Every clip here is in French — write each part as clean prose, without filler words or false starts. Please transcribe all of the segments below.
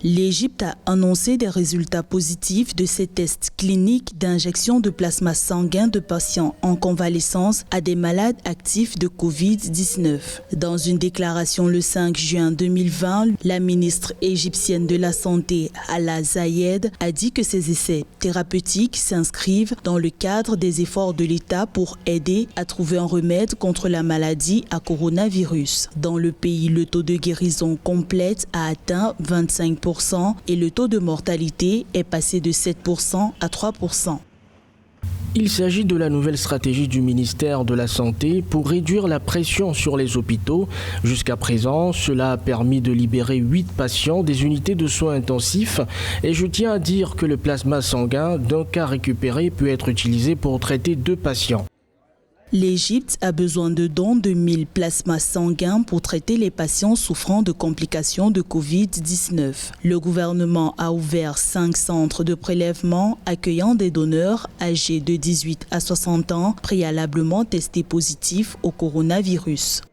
L'Égypte a annoncé des résultats positifs de ses tests cliniques d'injection de plasma sanguin de patients en convalescence à des malades actifs de Covid-19. Dans une déclaration le 5 juin 2020, la ministre égyptienne de la Santé, Hala Zayed, a dit que ces essais thérapeutiques s'inscrivent dans le cadre des efforts de l'État pour aider à trouver un remède contre la maladie à coronavirus. Dans le pays, le taux de guérison complète a atteint 25%. Et le taux de mortalité est passé de 7% à 3%. Il s'agit de la nouvelle stratégie du ministère de la Santé pour réduire la pression sur les hôpitaux. Jusqu'à présent, cela a permis de libérer 8 patients des unités de soins intensifs. Et je tiens à dire que le plasma sanguin d'un cas récupéré peut être utilisé pour traiter 2 patients. L'Égypte a besoin de dons de 1000 plasmas sanguins pour traiter les patients souffrant de complications de Covid-19. Le gouvernement a ouvert 5 centres de prélèvement accueillant des donneurs âgés de 18 à 60 ans préalablement testés positifs au coronavirus.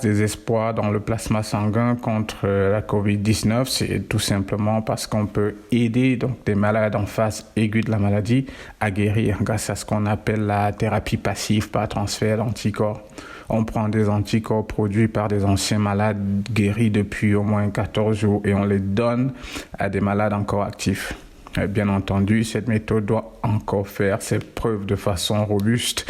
Des espoirs dans le plasma sanguin contre la Covid-19, c'est tout simplement parce qu'on peut aider donc des malades en phase aiguë de la maladie à guérir grâce à ce qu'on appelle la thérapie passive par transfert d'anticorps. On prend des anticorps produits par des anciens malades guéris depuis au moins 14 jours et on les donne à des malades encore actifs. Bien entendu, cette méthode doit encore faire ses preuves de façon robuste.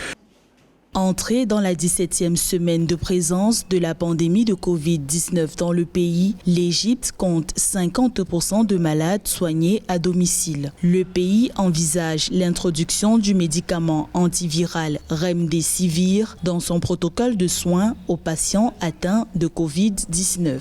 Entrée dans la 17e semaine de présence de la pandémie de Covid-19 dans le pays, l'Égypte compte 50% de malades soignés à domicile. Le pays envisage l'introduction du médicament antiviral Remdesivir dans son protocole de soins aux patients atteints de Covid-19.